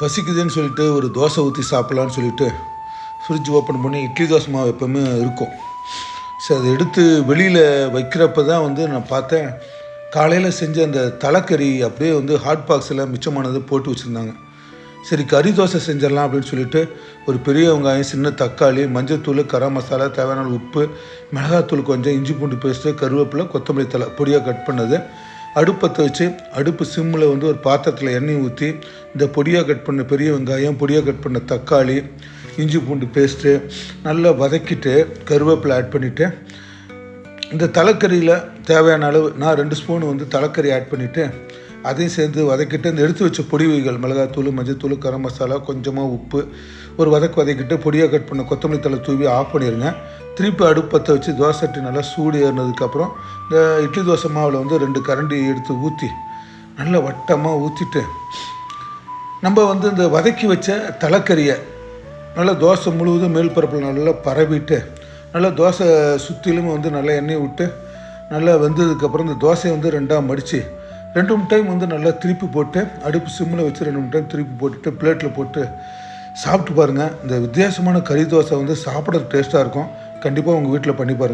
பசிக்குதுன்னு சொல்லிட்டு ஒரு தோசை ஊற்றி சாப்பிட்லான்னு சொல்லிட்டு ஃப்ரிட்ஜ் ஓப்பன் பண்ணி இட்லி தோசை மாவு எப்போவுமே இருக்கும். சரி, அதை எடுத்து வெளியில் வைக்கிறப்ப தான் நான் பார்த்தேன், காலையில் செஞ்ச அந்த தலைக்கறி அப்படியே ஹாட் பாக்ஸில் மிச்சமானது போட்டு வச்சுருந்தாங்க. சரி, கறி தோசை செஞ்சிடலாம் அப்படின்னு சொல்லிட்டு ஒரு பெரிய வெங்காயம், சின்ன தக்காளி, மஞ்சள்தூள், கரம் மசாலா, தேவையான உப்பு, மிளகாத்தூள் கொஞ்சம், இஞ்சி பூண்டு பேஸ்ட்டு, கருவேப்பிலை, கொத்தமல்லி தழை பொடியாக கட் பண்ணது அடுப்பத்தை வச்சு அடுப்பு சிம்மில் ஒரு பாத்திரத்தில் எண்ணெய் ஊற்றி இந்த பொடியாக கட் பண்ண பெரிய வெங்காயம், பொடியாக கட் பண்ண தக்காளி, இஞ்சி பூண்டு பேஸ்ட்டு நல்லா வதக்கிட்டு கருவேப்பிலை ஆட் பண்ணிவிட்டு இந்த தலைக்கறியில் தேவையான அளவு நான் 2 ஸ்பூன் தலைக்கறி ஆட் பண்ணிவிட்டு அதையும் சேர்ந்து வதக்கிட்டு இந்த எடுத்து வச்ச பொடி வகைகள் மிளகாத்தூள், மஞ்சள்தூள், கரம் மசாலா, கொஞ்சமாக உப்பு ஒரு வதக்கிட்டு பொடியாக கட் பண்ண கொத்தமல்லி தழை தூவி ஆஃப் பண்ணிடுங்க. திருப்பி அடுப்பத்தை வச்சு தோசை சட்டி நல்லா சூடு ஏறினதுக்கப்புறம் இந்த இட்லி தோசை மாவில் 2 கரண்டி எடுத்து ஊற்றி நல்லா வட்டமாக ஊற்றிட்டு நம்ம இந்த வதக்கி வச்ச தலைக்கறியை நல்லா தோசை முழுவதும் மேல் பரப்பில் நல்லா பரவிட்டு நல்லா தோசை சுற்றிலும் நல்லா எண்ணெயை விட்டு நல்லா வெந்ததுக்கப்புறம் இந்த தோசையை 2ஆக மடித்து 2 டைம் நல்லா திருப்பி போட்டு அடுப்பு சிம்மில் வச்சு 2 டைம் திருப்பி போட்டுட்டு பிளேட்டில் போட்டு சாப்பிட்டு பாருங்கள். இந்த வித்தியாசமான கறி தோசை சாப்பிட்றதுக்கு டேஸ்ட்டாக இருக்கும். கண்டிப்பாக உங்கள் வீட்டில் பண்ணி பாருங்கள்.